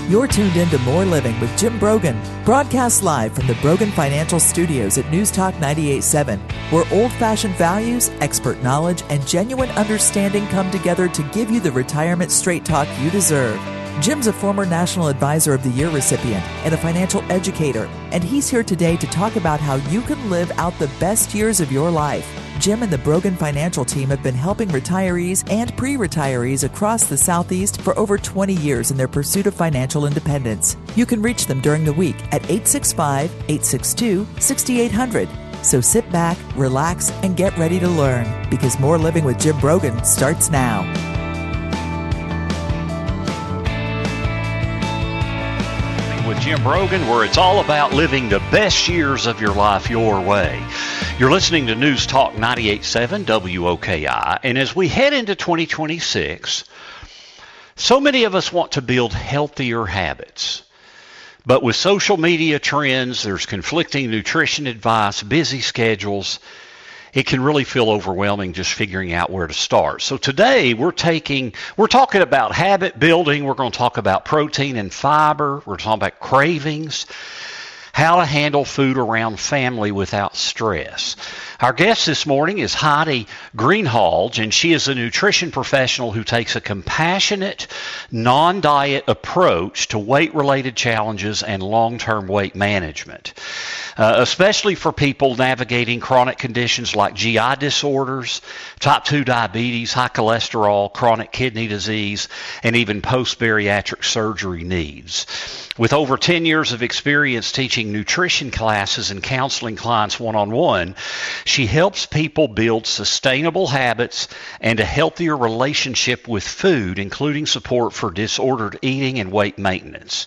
You're tuned in to More Living with Jim Brogan, broadcast live from the Brogan Financial Studios at News Talk 98.7, where old-fashioned values, expert knowledge, and genuine understanding come together to give you the retirement straight talk you deserve. Jim's a former National Advisor of the Year recipient and a financial educator, and he's here today to talk about how you can live out the best years of your life. Jim and the Brogan Financial team have been helping retirees and pre-retirees across the Southeast for over 20 years in their pursuit of financial independence. You can reach them during the week at 865-862-6800. So sit back, relax, and get ready to learn, because More Living with Jim Brogan starts now. With Jim Brogan, where it's all about living the best years of your life your way. You're listening to News Talk 98.7 WOKI, and as we head into 2026, so many of us want to build healthier habits. But with social media trends, there's conflicting nutrition advice, busy schedules, it can really feel overwhelming just figuring out where to start. So today we're talking about habit building. We're going to talk about protein and fiber. We're talking about cravings, how to handle food around family without stress. Our guest this morning is Heidi Greenhalgh, and she is a nutrition professional who takes a compassionate, non-diet approach to weight-related challenges and long-term weight management, especially for people navigating chronic conditions like GI disorders, type 2 diabetes, high cholesterol, chronic kidney disease, and even post-bariatric surgery needs. With over 10 years of experience teaching nutrition classes and counseling clients one-on-one, she helps people build sustainable habits and a healthier relationship with food, including support for disordered eating and weight maintenance.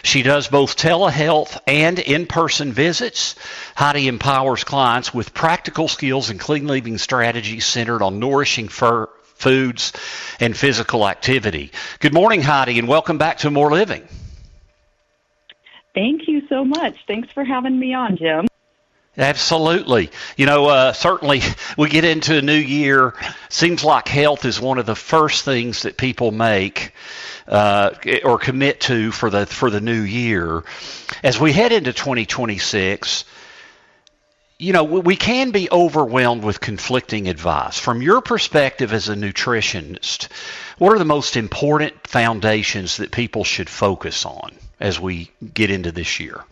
She does both telehealth and in-person visits. Heidi empowers clients with practical skills and clean living strategies centered on nourishing foods and physical activity. Good morning, Heidi, and welcome back to More Living. Thank you so much. Thanks for having me on, Jim. Absolutely. Certainly we get into a new year. Seems like health is one of the first things that people make or commit to for the new year. As we head into 2026, we can be overwhelmed with conflicting advice. From your perspective as a nutritionist, what are the most important foundations that people should focus on as we get into this year?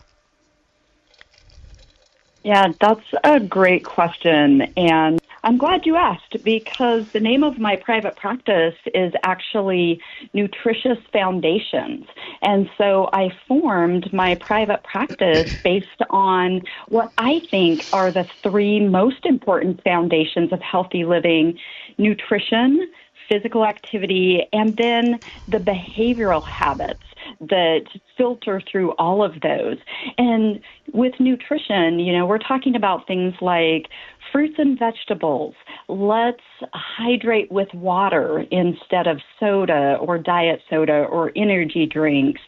Yeah, that's a great question, and I'm glad you asked, because the name of my private practice is actually Nutritious Foundations. And so I formed my private practice based on what I think are the three most important foundations of healthy living: nutrition, physical activity, and then the behavioral habits that filter through all of those. And with nutrition, we're talking about things like fruits and vegetables. Let's hydrate with water instead of soda or diet soda or energy drinks.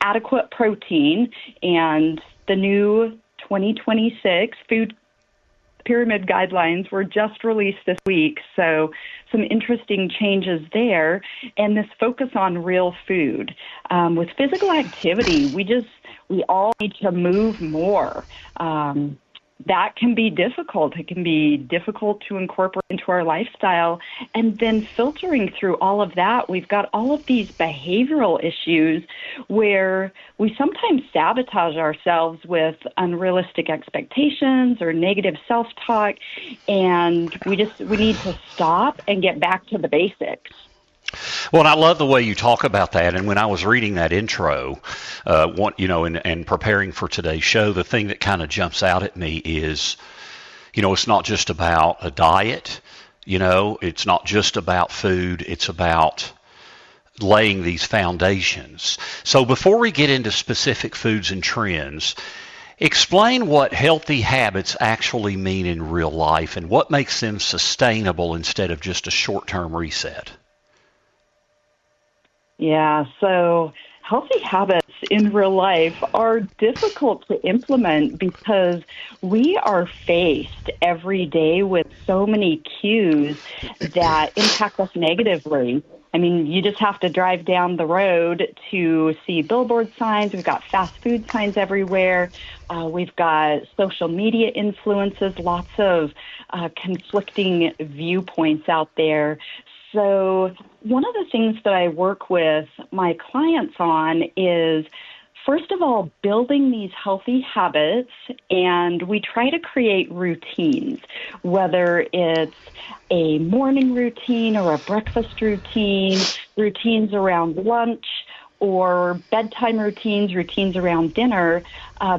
Adequate protein, and the new 2026 food pyramid guidelines were just released this week, so some interesting changes there. And this focus on real food. With physical activity, we all need to move more. That can be difficult. It can be difficult to incorporate into our lifestyle. And then filtering through all of that, we've got all of these behavioral issues where we sometimes sabotage ourselves with unrealistic expectations or negative self-talk, and we need to stop and get back to the basics. Well, and I love the way you talk about that. And when I was reading that intro, and preparing for today's show, the thing that kind of jumps out at me is, it's not just about a diet. It's not just about food. It's about laying these foundations. So before we get into specific foods and trends, explain what healthy habits actually mean in real life and what makes them sustainable instead of just a short-term reset. Yeah, so healthy habits in real life are difficult to implement because we are faced every day with so many cues that impact us negatively. I mean, you just have to drive down the road to see billboard signs. We've got fast food signs everywhere. We've got social media influences, lots of conflicting viewpoints out there. So one of the things that I work with my clients on is, first of all, building these healthy habits, and we try to create routines, whether it's a morning routine or a breakfast routine, routines around lunch, or bedtime routines around dinner,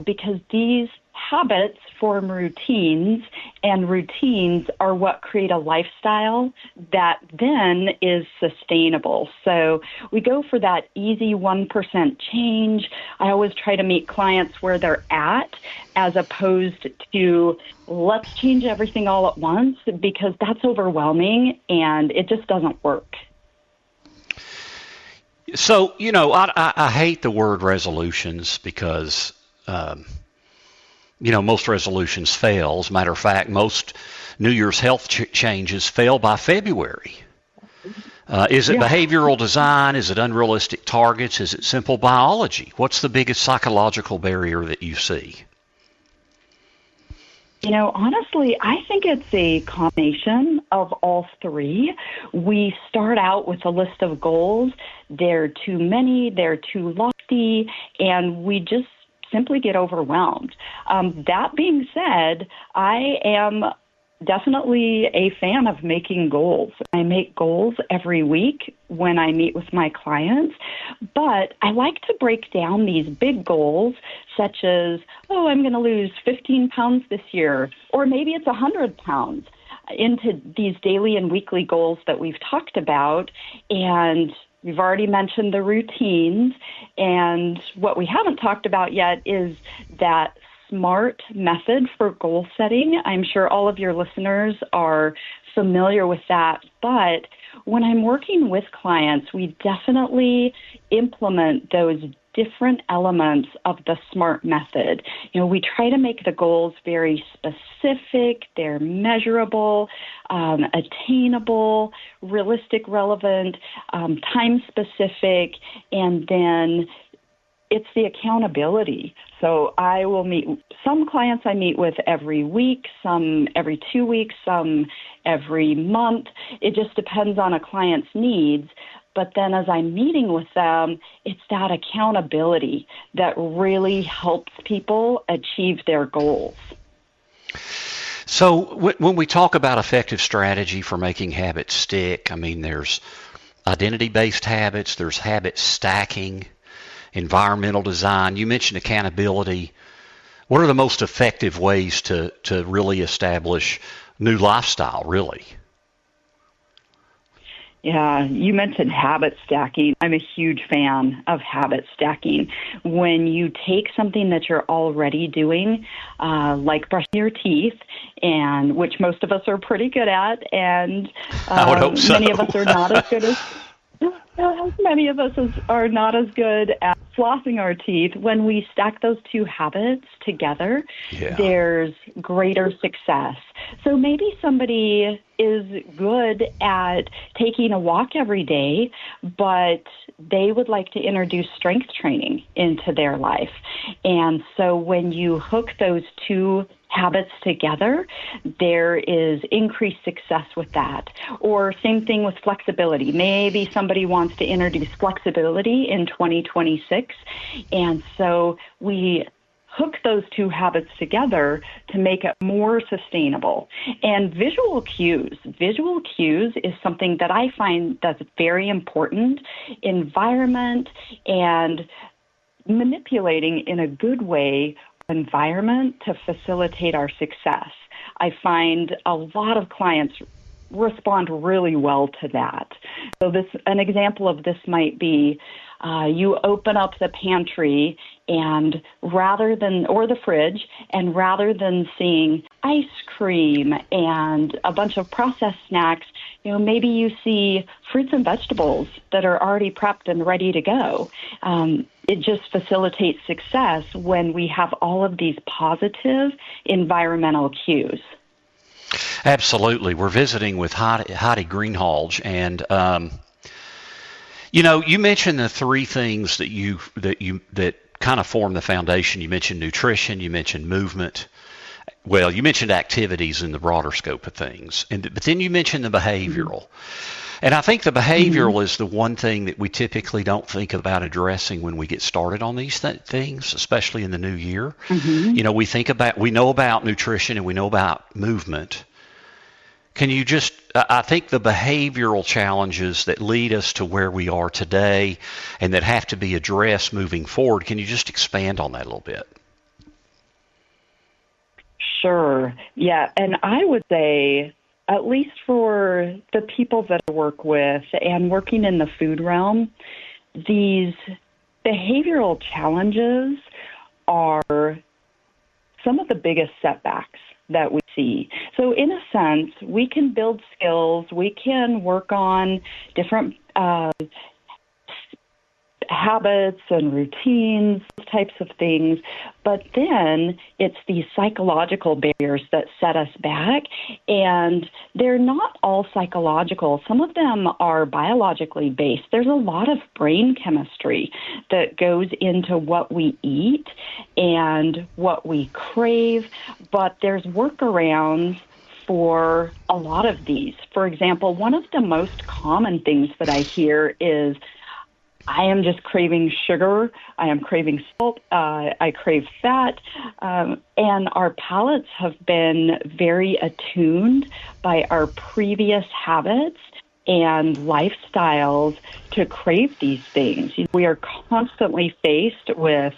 because these habits form routines, and routines are what create a lifestyle that then is sustainable. So we go for that easy 1% change. I always try to meet clients where they're at, as opposed to let's change everything all at once, because that's overwhelming and it just doesn't work. So, you know, I hate the word resolutions because most resolutions fail. As a matter of fact, most New Year's health changes fail by February. Is it behavioral design? Is it unrealistic targets? Is it simple biology? What's the biggest psychological barrier that you see? You know, honestly, I think it's a combination of all three. We start out with a list of goals. They're too many, they're too lofty, and we just simply get overwhelmed. That being said, I am definitely a fan of making goals. I make goals every week when I meet with my clients, but I like to break down these big goals, such as, I'm going to lose 15 pounds this year, or maybe it's 100 pounds, into these daily and weekly goals that we've talked about. And we've already mentioned the routines, and what we haven't talked about yet is that SMART method for goal setting. I'm sure all of your listeners are familiar with that, but when I'm working with clients, we definitely implement those different elements of the SMART method. You know, we try to make the goals very specific, they're measurable, attainable, realistic, relevant, time specific, and then it's the accountability. So I will meet some clients I meet with every week, some every 2 weeks, some every month. It just depends on a client's needs. But then as I'm meeting with them, it's that accountability that really helps people achieve their goals. So when we talk about effective strategy for making habits stick, I mean, there's identity-based habits, there's habit stacking, environmental design. You mentioned accountability. What are the most effective ways to really establish new lifestyle, really? Yeah, you mentioned habit stacking. I'm a huge fan of habit stacking. When you take something that you're already doing, like brushing your teeth, and which most of us are pretty good at, and I would hope so. Many of us are not as good as many of us are not as good at flossing our teeth. When we stack those two habits together, there's greater success. So maybe somebody is good at taking a walk every day, but they would like to introduce strength training into their life. And so when you hook those two habits together, there is increased success with that. Or same thing with flexibility. Maybe somebody wants to introduce flexibility in 2026, and so we hook those two habits together to make it more sustainable. And visual cues is something that I find that's very important. Environment and manipulating in a good way environment to facilitate our success. I find a lot of clients respond really well to that. So an example of this might be you open up the pantry and or the fridge, and rather than seeing ice cream and a bunch of processed snacks, maybe you see fruits and vegetables that are already prepped and ready to go. It just facilitates success when we have all of these positive environmental cues. Absolutely. We're visiting with Heidi Greenhalgh, and You mentioned the three things that kind of form the foundation. You mentioned nutrition, you mentioned movement. Well, you mentioned activities in the broader scope of things, but then you mentioned the behavioral. And I think the behavioral is the one thing that we typically don't think about addressing when we get started on these things, especially in the new year. We know about nutrition and we know about movement. I think the behavioral challenges that lead us to where we are today and that have to be addressed moving forward, can you just expand on that a little bit? Sure. Yeah. And I would say, at least for the people that I work with and working in the food realm, these behavioral challenges are some of the biggest setbacks that we see. So in a sense, we can build skills, we can work on different habits and routines, types of things, but then it's these psychological barriers that set us back, and they're not all psychological. Some of them are biologically based. There's a lot of brain chemistry that goes into what we eat and what we crave, but there's workarounds for a lot of these. For example, one of the most common things that I hear is, I am just craving sugar, I am craving salt, I crave fat, and our palates have been very attuned by our previous habits and lifestyles to crave these things. We are constantly faced with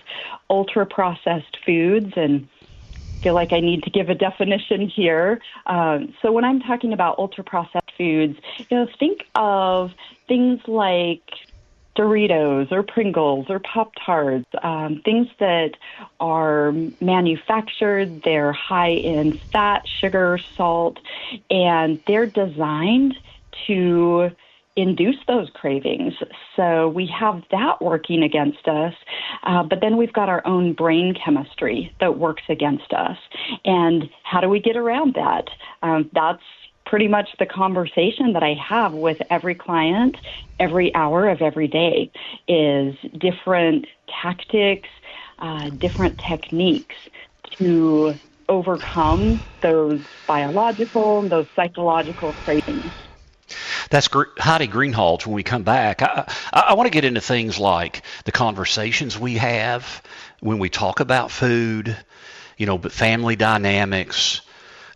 ultra-processed foods, and I feel like I need to give a definition here. So when I'm talking about ultra-processed foods, think of things like Doritos or Pringles or Pop-Tarts, things that are manufactured, they're high in fat, sugar, salt, and they're designed to induce those cravings. So we have that working against us, but then we've got our own brain chemistry that works against us. And how do we get around that? That's pretty much the conversation that I have with every client every hour of every day is different tactics, different techniques to overcome those biological and those psychological cravings. That's Heidi Greenhalgh. When we come back, I want to get into things like the conversations we have when we talk about food, but family dynamics.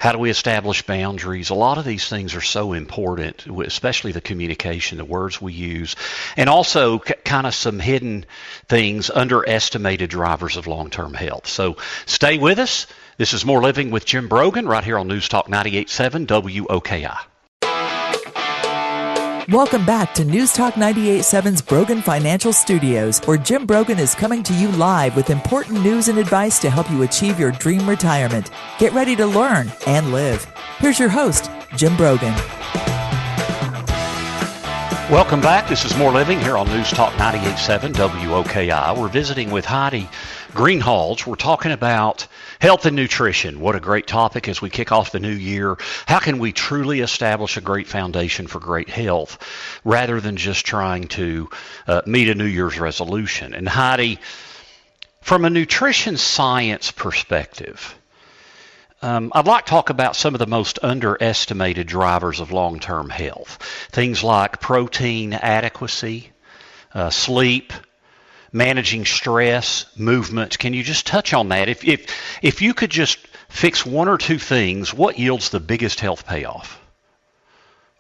How do we establish boundaries? A lot of these things are so important, especially the communication, the words we use, and also kind of some hidden things, underestimated drivers of long-term health. So stay with us. This is More Living with Jim Brogan right here on News Talk 98.7 WOKI. Welcome back to News Talk 98.7's Brogan Financial Studios, where Jim Brogan is coming to you live with important news and advice to help you achieve your dream retirement. Get ready to learn and live. Here's your host, Jim Brogan. Welcome back. This is More Living here on News Talk 98.7 WOKI. We're visiting with Heidi Greenhalgh. We're talking about health and nutrition. What a great topic as we kick off the new year. How can we truly establish a great foundation for great health rather than just trying to meet a New Year's resolution? And Heidi, from a nutrition science perspective, I'd like to talk about some of the most underestimated drivers of long-term health. Things like protein adequacy, sleep, managing stress, movement. Can you just touch on that? If you could just fix one or two things, what yields the biggest health payoff?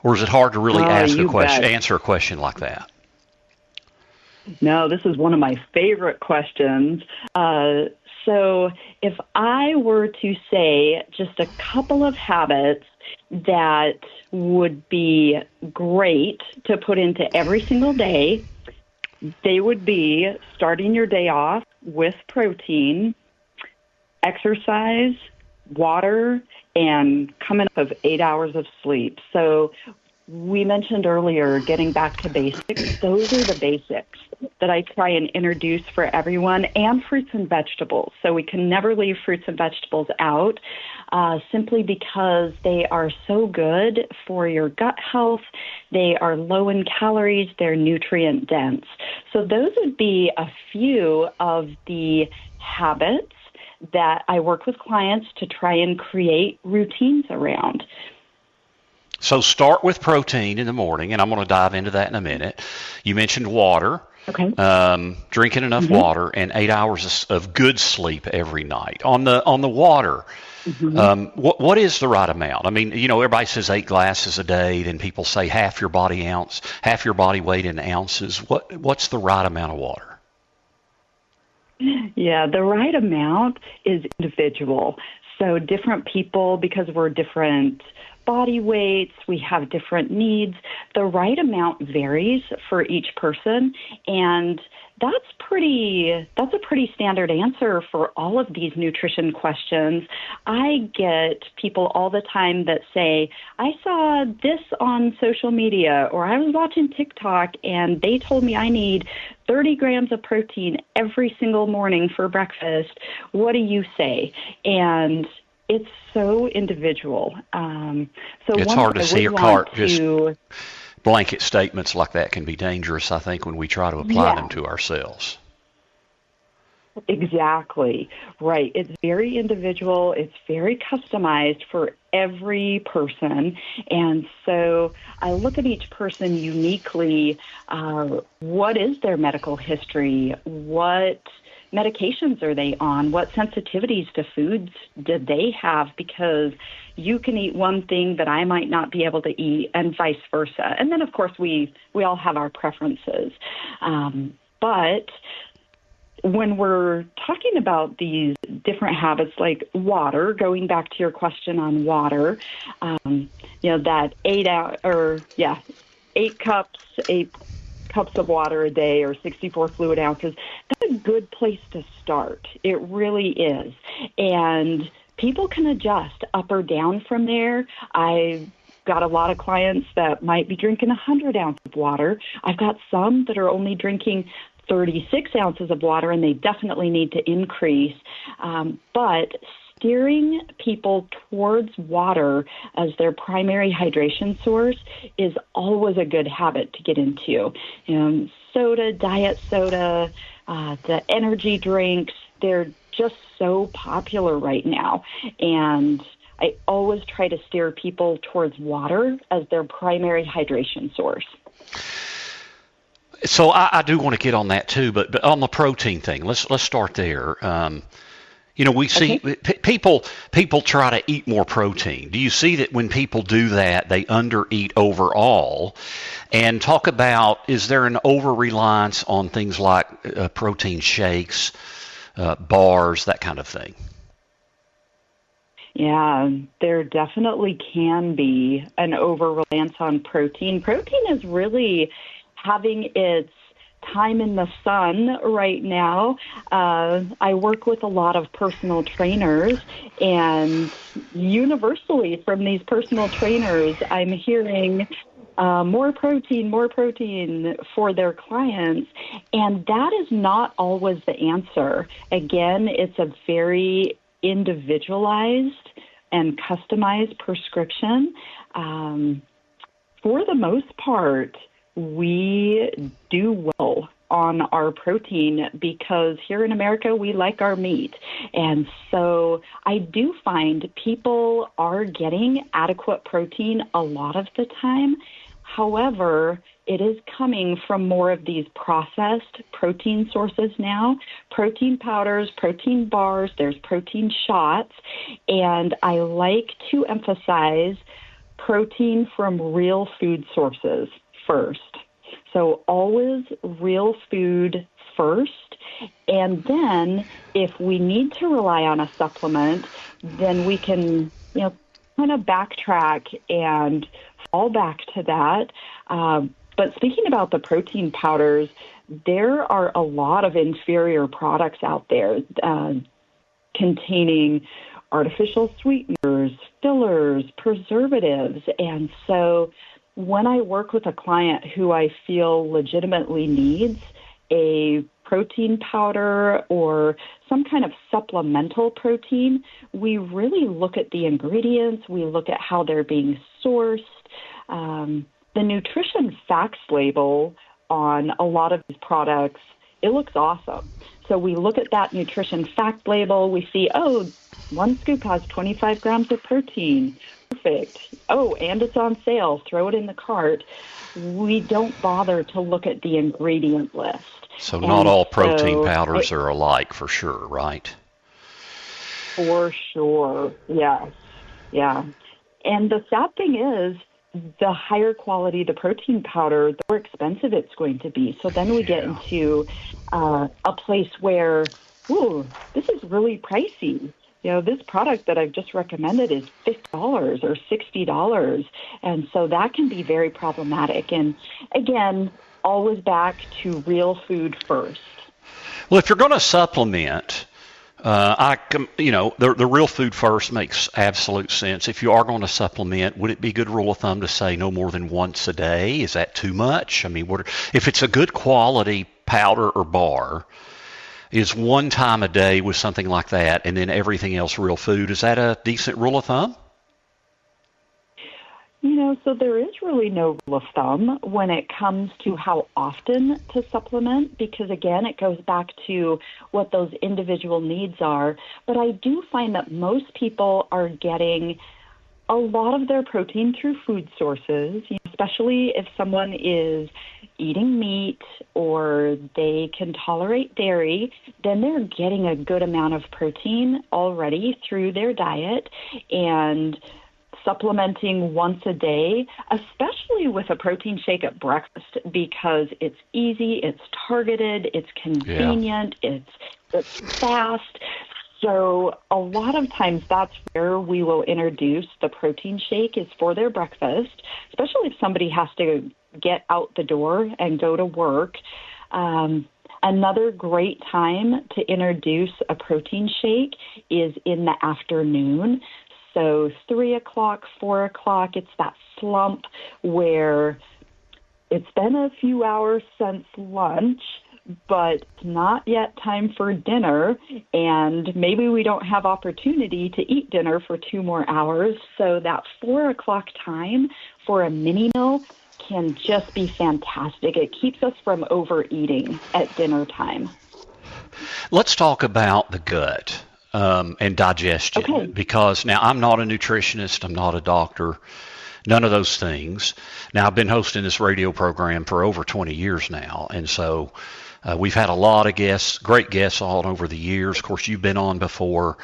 Or is it hard to really answer a question like that? No, this is one of my favorite questions. So if I were to say just a couple of habits that would be great to put into every single day, they would be starting your day off with protein, exercise, water, and coming up of 8 hours of sleep. So we mentioned earlier getting back to basics. Those are the basics that I try and introduce for everyone, and fruits and vegetables. So we can never leave fruits and vegetables out. simply because they are so good for your gut health. They are low in calories. They're nutrient dense. So those would be a few of the habits that I work with clients to try and create routines around. So start with protein in the morning, and I'm going to dive into that in a minute. You mentioned water. Okay. Drinking enough water and 8 hours of good sleep every night. On the water, what is the right amount? I mean, everybody says 8 glasses a day, then people say half your body weight in ounces. What's the right amount of water? Yeah, the right amount is individual. So different people, because we're different body weights, we have different needs. The right amount varies for each person, and that's a pretty standard answer for all of these nutrition questions. I get people all the time that say, I saw this on social media, or I was watching TikTok and they told me I need 30 grams of protein every single morning for breakfast. What do you say? And it's so individual. It's hard to see your cart. Just blanket statements like that can be dangerous, I think, when we try to apply them to ourselves. Exactly. Right. It's very individual. It's very customized for every person. And so I look at each person uniquely. What is their medical history? What medications are they on? What sensitivities to foods did they have? Because you can eat one thing that I might not be able to eat, and vice versa. And then, of course, we all have our preferences. But when we're talking about these different habits, like water, going back to your question on water, that 8 cups of water a day, or 64 fluid ounces, that's a good place to start. It really is. And people can adjust up or down from there. I've got a lot of clients that might be drinking 100 ounces of water. I've got some that are only drinking 36 ounces of water, and they definitely need to increase. But steering people towards water as their primary hydration source is always a good habit to get into. Soda, diet soda, the energy drinks, they're just so popular right now. And I always try to steer people towards water as their primary hydration source. So I do want to get on that too, but on the protein thing, let's start there. We see people try to eat more protein. Do you see that when people do that, they undereat overall? And talk about, is there an over-reliance on things like protein shakes, bars, that kind of thing? Yeah, there definitely can be an over-reliance on protein. Protein is really having its time in the sun right now. I work with a lot of personal trainers, and universally from these personal trainers, I'm hearing more protein for their clients. And that is not always the answer. Again, it's a very individualized and customized prescription. For the most part, we do well on our protein because here in America, we like our meat. And so I do find people are getting adequate protein a lot of the time. However, it is coming from more of these processed protein sources now, protein powders, protein bars, there's protein shots, and I like to emphasize protein from real food sources first. So always real food first, and then if we need to rely on a supplement, then we can, kind of backtrack and fall back to that. But speaking about the protein powders, there are a lot of inferior products out there containing artificial sweeteners, fillers, preservatives. And so when I work with a client who I feel legitimately needs a protein powder or some kind of supplemental protein, we really look at the ingredients. We look at how they're being sourced. The nutrition facts label on a lot of these products, it looks awesome. So we look at that nutrition fact label. We see, oh, one scoop has 25 grams of protein. Perfect. Oh, and it's on sale. Throw it in the cart. We don't bother to look at the ingredient list. So not all protein powders are alike, for sure, right? For sure, yes. Yeah. And the sad thing is, the higher quality the protein powder, the more expensive it's going to be. So then we get into a place where, ooh, this is really pricey. You know, this product that I've just recommended is $50 or $60. And so that can be very problematic. And again, always back to real food first. Well, if you're going to supplement, the real food first makes absolute sense. If you are going to supplement, would it be a good rule of thumb to say no more than once a day? Is that too much? I mean, if it's a good quality powder or bar, is one time a day with something like that and then everything else real food, is that a decent rule of thumb? You know, so there is really no rule of thumb when it comes to how often to supplement, because again, it goes back to what those individual needs are. But I do find that most people are getting a lot of their protein through food sources, especially if someone is eating meat or they can tolerate dairy, then they're getting a good amount of protein already through their diet. And supplementing once a day, especially with a protein shake at breakfast, because it's easy, it's targeted, it's convenient, it's fast. So a lot of times that's where we will introduce the protein shake is for their breakfast, especially if somebody has to get out the door and go to work. Another great time to introduce a protein shake is in the afternoon. So 3 o'clock, 4 o'clock, it's that slump where it's been a few hours since lunch, but not yet time for dinner, and maybe we don't have opportunity to eat dinner for 2 more hours. So that 4 o'clock time for a mini meal can just be fantastic. It keeps us from overeating at dinner time. Let's talk about the gut and digestion, because now I'm not a nutritionist, I'm not a doctor, none of those things. Now, I've been hosting this radio program for over 20 years now, and so we've had a lot of guests, great guests all over the years. Of course, you've been on before,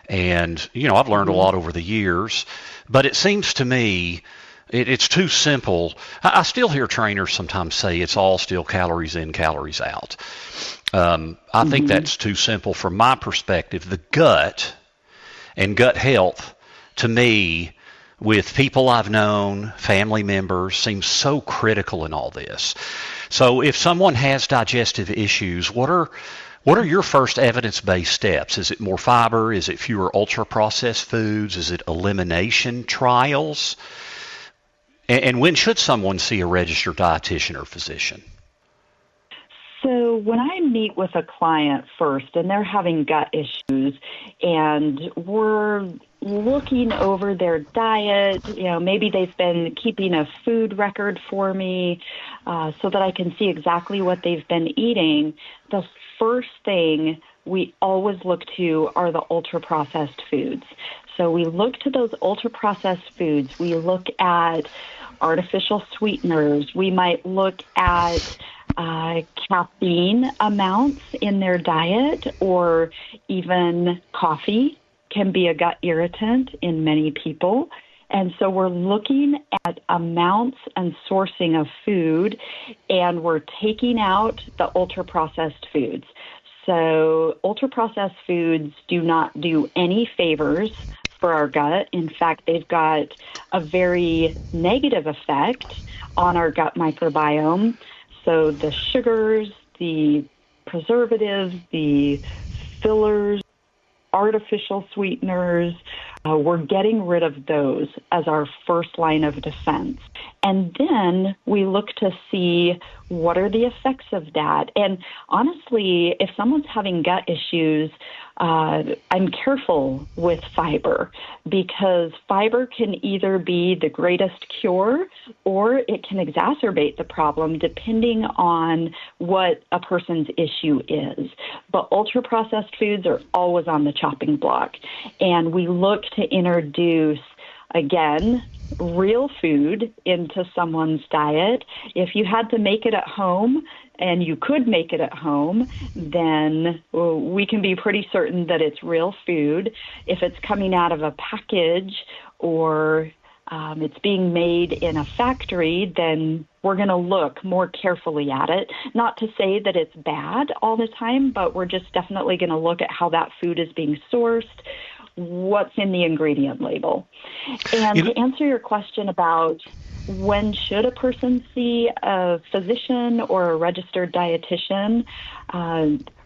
and, I've learned a lot over the years, but it seems to me it's too simple. I still hear trainers sometimes say it's all still calories in, calories out. I think that's too simple from my perspective. The gut and gut health, to me, with people I've known, family members, seems so critical in all this. So if someone has digestive issues, what are your first evidence-based steps? Is it more fiber? Is it fewer ultra-processed foods? Is it elimination trials? And when should someone see a registered dietitian or physician? So when I meet with a client first and they're having gut issues and we're looking over their diet, maybe they've been keeping a food record for me so that I can see exactly what they've been eating, the first thing we always look to are the ultra-processed foods. So we look to those ultra-processed foods. We look at artificial sweeteners. We might look at caffeine amounts in their diet, or even coffee can be a gut irritant in many people. And so we're looking at amounts and sourcing of food, and we're taking out the ultra-processed foods. So ultra-processed foods do not do any favors for our gut. In fact, they've got a very negative effect on our gut microbiome. So the sugars, the preservatives, the fillers, artificial sweeteners We're getting rid of those as our first line of defense. And then we look to see what are the effects of that. And honestly, if someone's having gut issues, I'm careful with fiber, because fiber can either be the greatest cure or it can exacerbate the problem depending on what a person's issue is. But ultra-processed foods are always on the chopping block. And we look to introduce, again, real food into someone's diet. If you had to make it at home, and you could make it at home, then we can be pretty certain that it's real food. If it's coming out of a package or it's being made in a factory, then we're going to look more carefully at it. Not to say that it's bad all the time, but we're just definitely going to look at how that food is being sourced, what's in the ingredient label. And to answer your question about when should a person see a physician or a registered dietitian,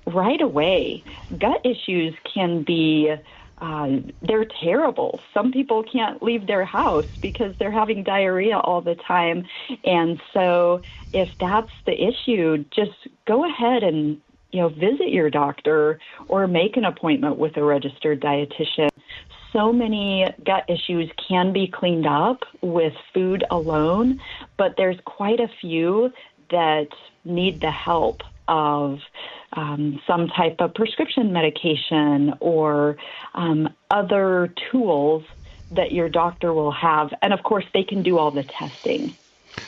right away. Gut issues can be, they're terrible. Some people can't leave their house because they're having diarrhea all the time. And so if that's the issue, just go ahead and visit your doctor or make an appointment with a registered dietitian. So many gut issues can be cleaned up with food alone, but there's quite a few that need the help of some type of prescription medication or other tools that your doctor will have. And of course, they can do all the testing.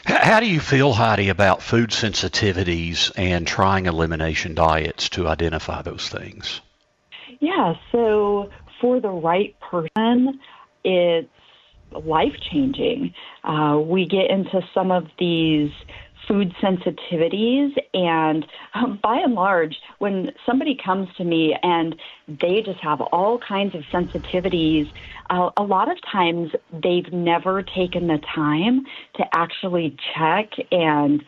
How do you feel, Heidi, about food sensitivities and trying elimination diets to identify those things? Yeah, so for the right person, it's life-changing. We get into some of these food sensitivities, and by and large, when somebody comes to me and they just have all kinds of sensitivities, a lot of times they've never taken the time to actually check and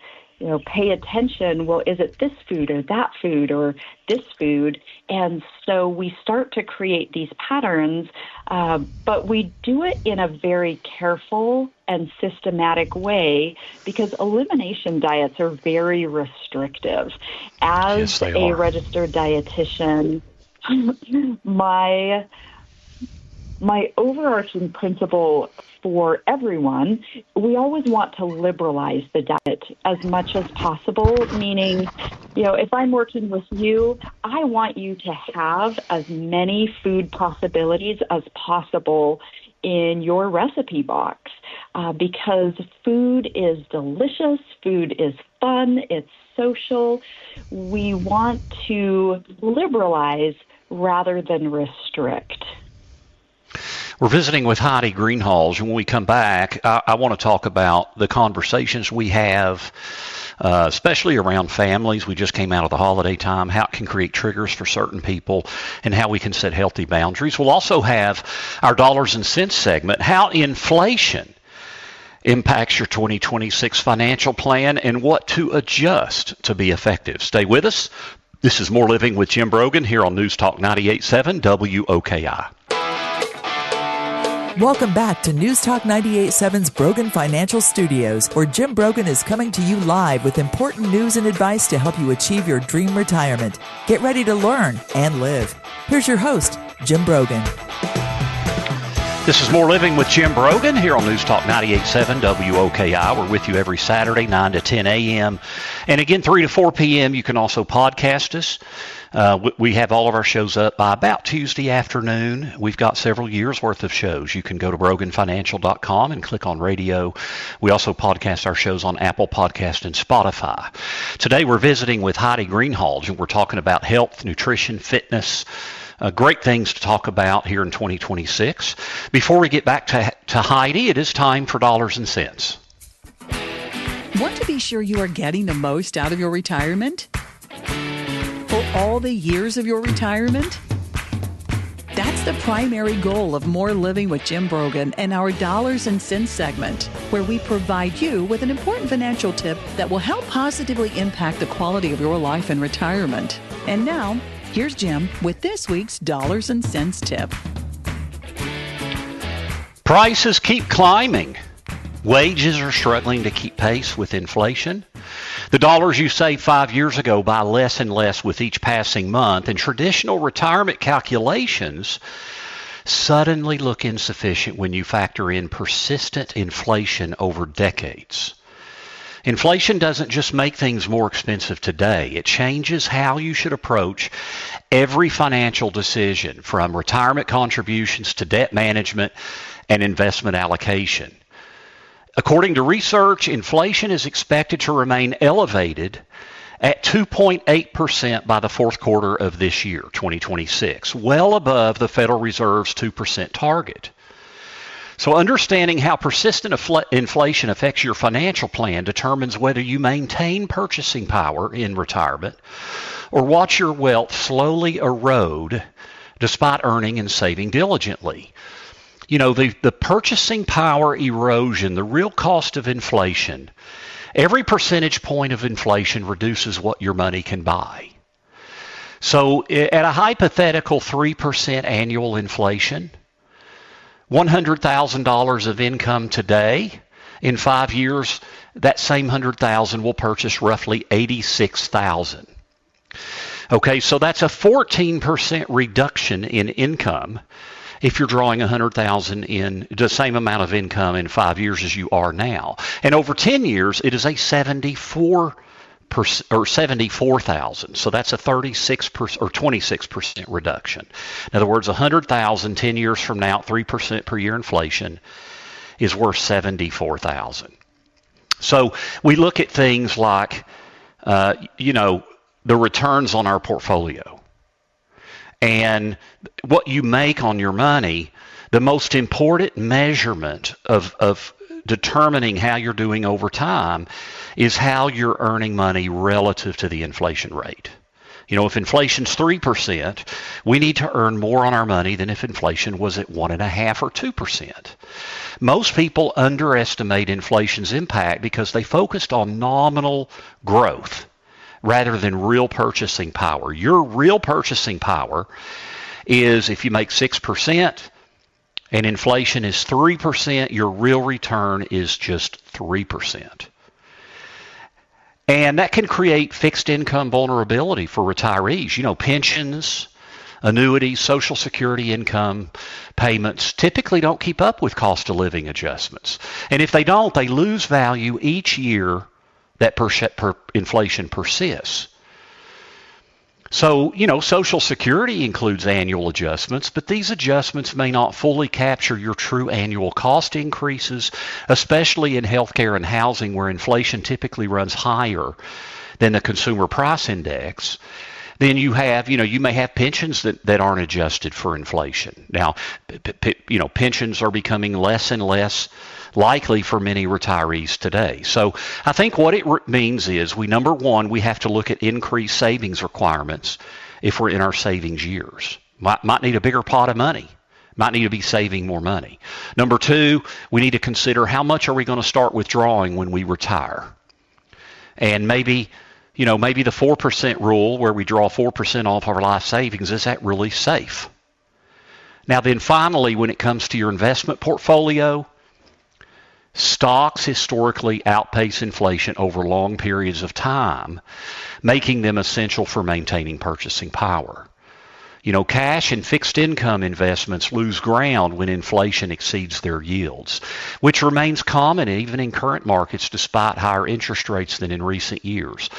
pay attention. Well, is it this food or that food or this food? And so we start to create these patterns, but we do it in a very careful and systematic way because elimination diets are very restrictive. As a registered dietitian, my overarching principle for everyone, we always want to liberalize the diet as much as possible, meaning, if I'm working with you, I want you to have as many food possibilities as possible in your recipe box because food is delicious, food is fun, it's social. We want to liberalize rather than restrict. We're visiting with Heidi Greenhalgh, and when we come back, I want to talk about the conversations we have, especially around families. We just came out of the holiday time, how it can create triggers for certain people, and how we can set healthy boundaries. We'll also have our dollars and cents segment, how inflation impacts your 2026 financial plan and what to adjust to be effective. Stay with us. This is More Living with Jim Brogan here on News Talk 98.7 WOKI. Welcome back to News Talk 98.7's Brogan Financial Studios, where Jim Brogan is coming to you live with important news and advice to help you achieve your dream retirement. Get ready to learn and live. Here's your host, Jim Brogan. This is More Living with Jim Brogan here on News Talk 98.7 WOKI. We're with you every Saturday, 9 to 10 a.m. And again, 3 to 4 p.m. You can also podcast us. We have all of our shows up by about Tuesday afternoon. We've got several years' worth of shows. You can go to broganfinancial.com and click on radio. We also podcast our shows on Apple Podcast and Spotify. Today we're visiting with Heidi Greenhalgh, and we're talking about health, nutrition, fitness, great things to talk about here in 2026. Before we get back to Heidi, it is time for Dollars and Cents. Want to be sure you are getting the most out of your retirement? For all the years of your retirement? That's the primary goal of More Living with Jim Brogan and our Dollars and Cents segment, where we provide you with an important financial tip that will help positively impact the quality of your life in retirement. And now, here's Jim with this week's Dollars and Cents tip. Prices keep climbing. Wages are struggling to keep pace with inflation. The dollars you saved 5 years ago buy less and less with each passing month, and traditional retirement calculations suddenly look insufficient when you factor in persistent inflation over decades. Inflation doesn't just make things more expensive today. It changes how you should approach every financial decision, from retirement contributions to debt management and investment allocation. According to research, inflation is expected to remain elevated at 2.8% by the fourth quarter of this year, 2026, well above the Federal Reserve's 2% target. So understanding how persistent inflation affects your financial plan determines whether you maintain purchasing power in retirement or watch your wealth slowly erode despite earning and saving diligently. You know, the purchasing power erosion, the real cost of inflation, every percentage point of inflation reduces what your money can buy. So at a hypothetical 3% annual inflation, $100,000 of income today, in 5 years, that same $100,000 will purchase roughly $86,000. Okay, so that's a 14% reduction in income if you're drawing $100,000 in the same amount of income in 5 years as you are now. And over 10 years, it is a 74,000. So that's a 36% or 26% reduction. In other words, 100,000 10 years from now, 3% per year inflation is worth 74,000. So we look at things like, the returns on our portfolio and what you make on your money. The most important measurement of determining how you're doing over time is how you're earning money relative to the inflation rate. You know, if inflation's 3%, we need to earn more on our money than if inflation was at 1.5% or 2%. Most people underestimate inflation's impact because they focused on nominal growth rather than real purchasing power. Your real purchasing power is if you make 6% and inflation is 3%, your real return is just 3%. And that can create fixed income vulnerability for retirees. You know, pensions, annuities, Social Security income payments typically don't keep up with cost of living adjustments. And if they don't, they lose value each year that inflation persists. So, Social Security includes annual adjustments, but these adjustments may not fully capture your true annual cost increases, especially in healthcare and housing, where inflation typically runs higher than the consumer price index. Then you have, you may have pensions that aren't adjusted for inflation. Now, pensions are becoming less and less likely for many retirees today. So I think what it means is number one, we have to look at increased savings requirements if we're in our savings years. Might need a bigger pot of money. Might need to be saving more money. Number two, we need to consider how much are we going to start withdrawing when we retire. And maybe the 4% rule where we draw 4% off our life savings, is that really safe? Now then finally, when it comes to your investment portfolio, stocks historically outpace inflation over long periods of time, making them essential for maintaining purchasing power. Cash and fixed income investments lose ground when inflation exceeds their yields, which remains common even in current markets despite higher interest rates than in recent years.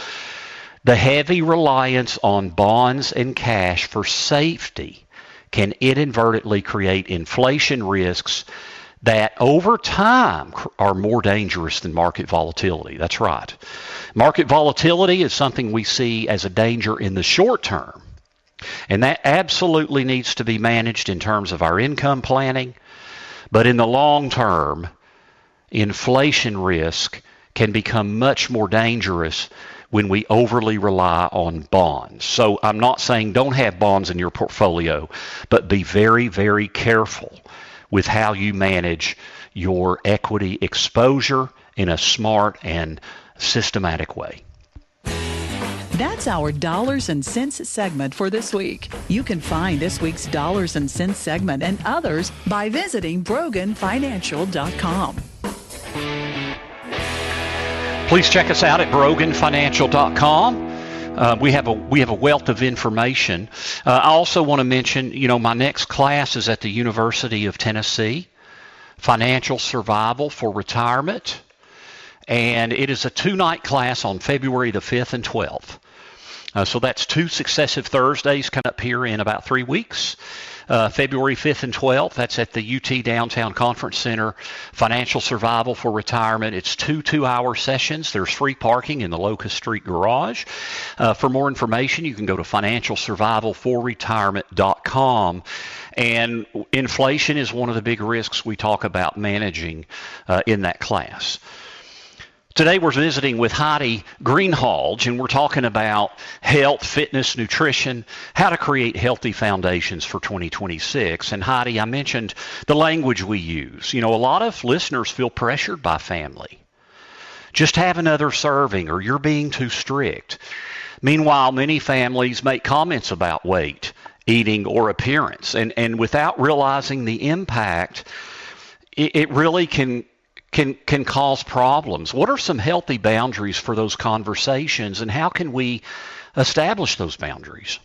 The heavy reliance on bonds and cash for safety can inadvertently create inflation risks that over time are more dangerous than market volatility. That's right. Market volatility is something we see as a danger in the short term, and that absolutely needs to be managed in terms of our income planning. But in the long term, inflation risk can become much more dangerous when we overly rely on bonds. So I'm not saying don't have bonds in your portfolio, but be very, very careful with how you manage your equity exposure in a smart and systematic way. That's our Dollars and Cents segment for this week. You can find this week's Dollars and Cents segment and others by visiting BroganFinancial.com. Please check us out at BroganFinancial.com. We have a wealth of information. I also want to mention, my next class is at the University of Tennessee, Financial Survival for Retirement, and it is a 2-night class on February the 5th and 12th. So that's 2 successive Thursdays coming up here in about 3 weeks. February 5th and 12th, that's at the UT Downtown Conference Center, Financial Survival for Retirement. It's 2 2-hour sessions. There's free parking in the Locust Street Garage. For more information, you can go to financialsurvivalforretirement.com. And inflation is one of the big risks we talk about managing in that class. Today we're visiting with Heidi Greenhalgh, and we're talking about health, fitness, nutrition, how to create healthy foundations for 2026. And Heidi, I mentioned the language we use. A lot of listeners feel pressured by family. Just have another serving, or you're being too strict. Meanwhile, many families make comments about weight, eating, or appearance. And without realizing the impact, it really can cause problems. What are some healthy boundaries for those conversations, and how can we establish those boundaries?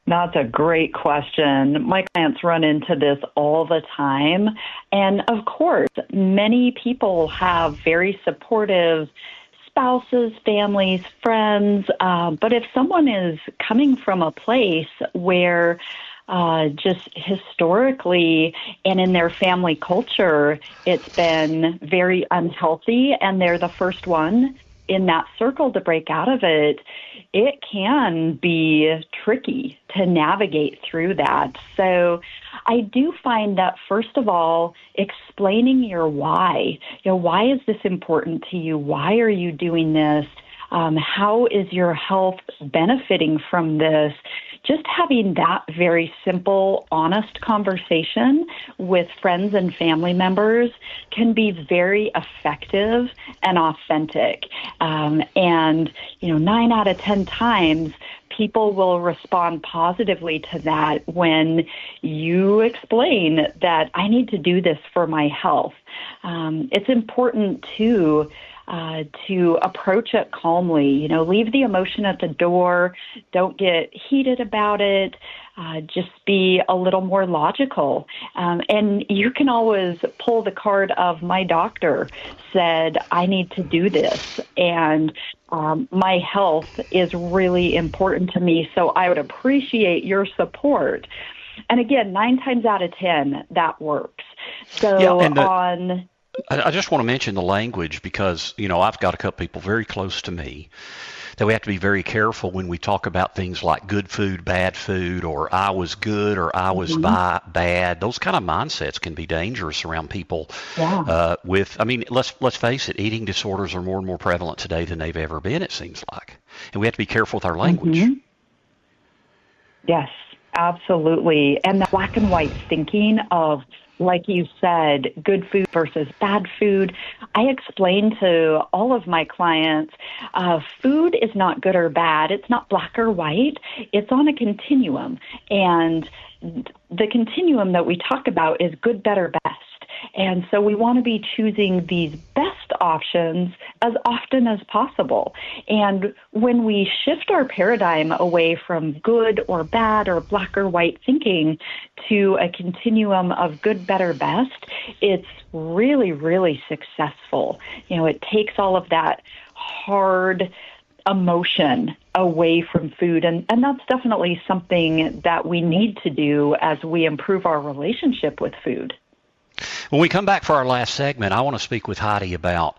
That's a great question. My clients run into this all the time. And of course, many people have very supportive spouses, families, friends. But if someone is coming from a place where just historically and in their family culture, it's been very unhealthy, and they're the first one in that circle to break out of it, it can be tricky to navigate through that. So I do find that, first of all, explaining your why. Why is this important to you? Why are you doing this? How is your health benefiting from this? Just having that very simple, honest conversation with friends and family members can be very effective and authentic. And 9 out of 10 times, people will respond positively to that when you explain that I need to do this for my health. It's important to approach it calmly. Leave the emotion at the door. Don't get heated about it. Just be a little more logical. And you can always pull the card of my doctor said, I need to do this. And my health is really important to me, so I would appreciate your support. And again, 9 times out of 10, that works. So I just want to mention the language because, I've got a couple people very close to me that we have to be very careful when we talk about things like good food, bad food, or I was good or I was bad. Those kind of mindsets can be dangerous around people. Yeah. Let's face it, eating disorders are more and more prevalent today than they've ever been, it seems like. And we have to be careful with our language. Mm-hmm. Yes, absolutely. And the black and white thinking of, like you said, good food versus bad food. I explain to all of my clients, food is not good or bad. It's not black or white. It's on a continuum. And the continuum that we talk about is good, better, best. And so we want to be choosing these best options as often as possible. And when we shift our paradigm away from good or bad or black or white thinking to a continuum of good, better, best, it's really, really successful. It takes all of that hard emotion away from food. And that's definitely something that we need to do as we improve our relationship with food. When we come back for our last segment, I want to speak with Heidi about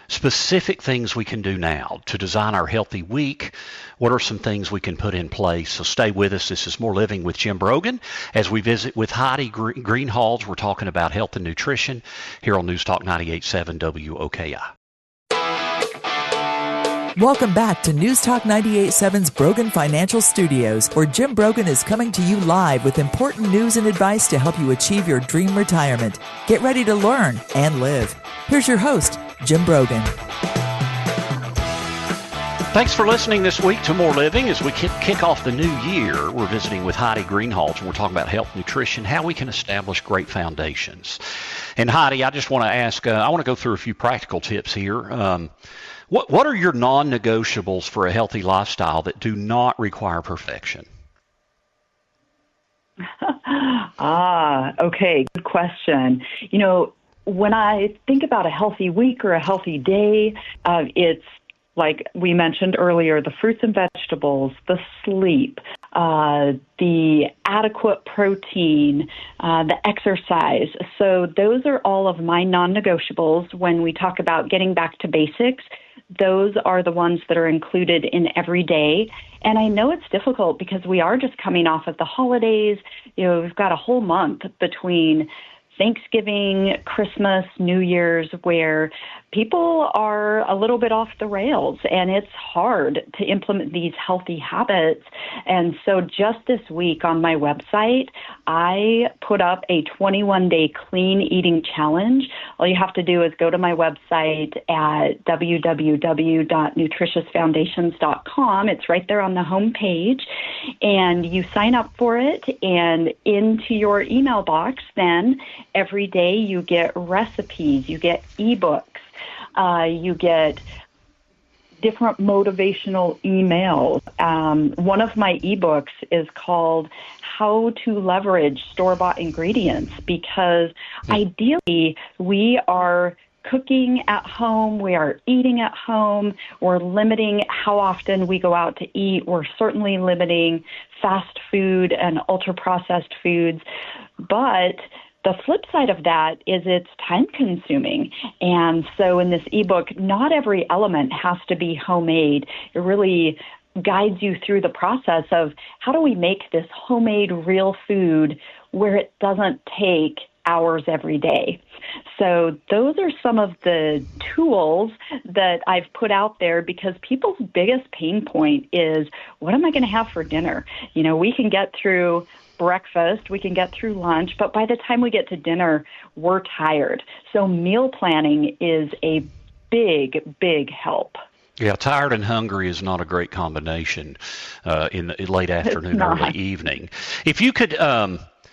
specific things we can do now to design our healthy week. What are some things we can put in place? So stay with us. This is More Living with Jim Brogan. As we visit with Heidi Greenhalgh, we're talking about health and nutrition here on News Talk 98.7 WOKI. Welcome back to News Talk 98.7's Brogan Financial Studios, where Jim Brogan is coming to you live with important news and advice to help you achieve your dream retirement. Get ready to learn and live. Here's your host, Jim Brogan. Thanks for listening this week to More Living. As we kick off the new year, we're visiting with Heidi Greenhalgh, and we're talking about health, nutrition, how we can establish great foundations. And Heidi, I just want to ask, I want to go through a few practical tips here. What are your non-negotiables for a healthy lifestyle that do not require perfection? Okay, good question. When I think about a healthy week or a healthy day, it's like we mentioned earlier, the fruits and vegetables, the sleep, the adequate protein, the exercise. So those are all of my non-negotiables when we talk about getting back to basics. Those are the ones that are included in every day. And I know it's difficult because we are just coming off of the holidays. We've got a whole month between Thanksgiving, Christmas, New Year's, where people are a little bit off the rails, and it's hard to implement these healthy habits. And so just this week on my website, I put up a 21-day clean eating challenge. All you have to do is go to my website at www.nutritiousfoundations.com. It's right there on the home page, and you sign up for it, and into your email box then every day you get recipes, you get ebooks, you get different motivational emails. One of my ebooks is called How to Leverage Store-Bought Ingredients, because ideally we are cooking at home, we are eating at home, we're limiting how often we go out to eat, we're certainly limiting fast food and ultra-processed foods, but the flip side of that is it's time-consuming. And so in this ebook, not every element has to be homemade. It really guides you through the process of how do we make this homemade real food where it doesn't take hours every day. So those are some of the tools that I've put out there because people's biggest pain point is, what am I going to have for dinner? We can get through breakfast, we can get through lunch, but by the time we get to dinner, we're tired. So meal planning is a big, big help. Yeah, tired and hungry is not a great combination in the late afternoon, early evening. If you could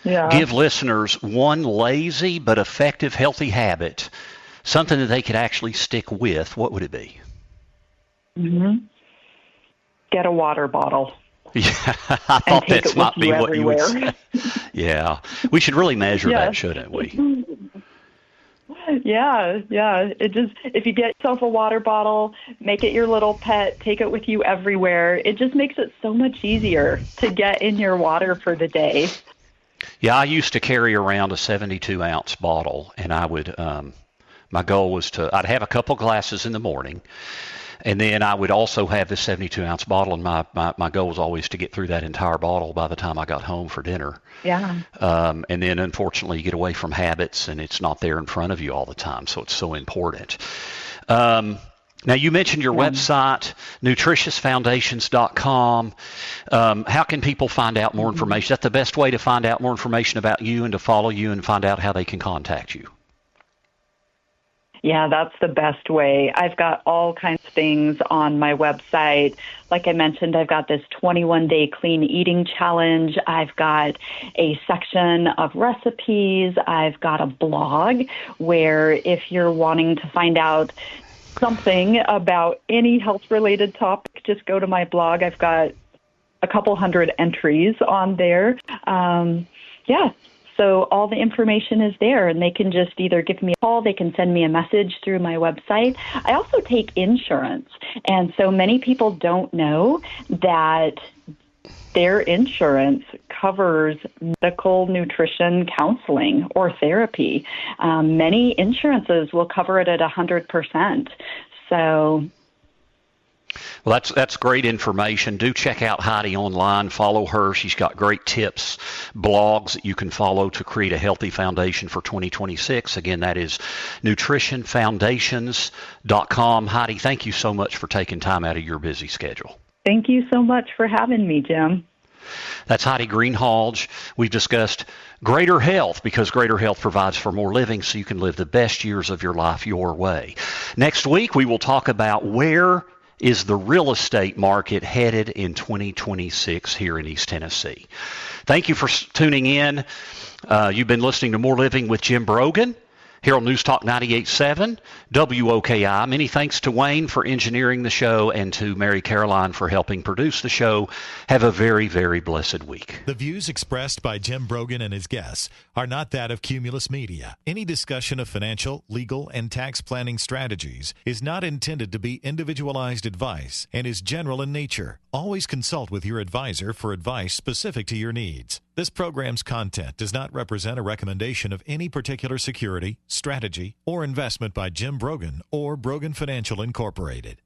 give listeners one lazy but effective healthy habit, something that they could actually stick with, what would it be? Get a water bottle. Yeah, I thought that might be what you would say. Yeah, we should really measure that, shouldn't we? Yeah. If you get yourself a water bottle, make it your little pet, take it with you everywhere. It just makes it so much easier to get in your water for the day. Yeah, I used to carry around a 72-ounce bottle, and I would, my goal was I'd have a couple glasses in the morning, and then I would also have this 72-ounce bottle, and my goal was always to get through that entire bottle by the time I got home for dinner. Yeah. And then, unfortunately, you get away from habits, and it's not there in front of you all the time, so it's so important. Now, you mentioned your website, nutritiousfoundations.com. How can people find out more information? Is that the best way to find out more information about you and to follow you and find out how they can contact you? Yeah, that's the best way. I've got all kinds of things on my website. Like I mentioned, I've got this 21-day clean eating challenge. I've got a section of recipes. I've got a blog where if you're wanting to find out something about any health-related topic, just go to my blog. I've got a couple hundred entries on there. So all the information is there, and they can just either give me a call, they can send me a message through my website. I also take insurance, and so many people don't know that their insurance covers medical nutrition counseling or therapy. Many insurances will cover it at 100%. So Well, that's great information. Do check out Heidi online. Follow her. She's got great tips, blogs that you can follow to create a healthy foundation for 2026. Again, that is nutritionfoundations.com. Heidi, thank you so much for taking time out of your busy schedule. Thank you so much for having me, Jim. That's Heidi Greenhalgh. We've discussed greater health because greater health provides for more living so you can live the best years of your life your way. Next week, we will talk about where is the real estate market headed in 2026 here in East Tennessee? Thank you for tuning in. You've been listening to More Living with Jim Brogan here on News Talk 98.7 WOKI. Many thanks to Wayne for engineering the show and to Mary Caroline for helping produce the show. Have a very, very blessed week. The views expressed by Jim Brogan and his guests are not that of Cumulus Media. Any discussion of financial, legal, and tax planning strategies is not intended to be individualized advice and is general in nature. Always consult with your advisor for advice specific to your needs. This program's content does not represent a recommendation of any particular security, strategy, or investment by Jim Brogan or Brogan Financial Incorporated.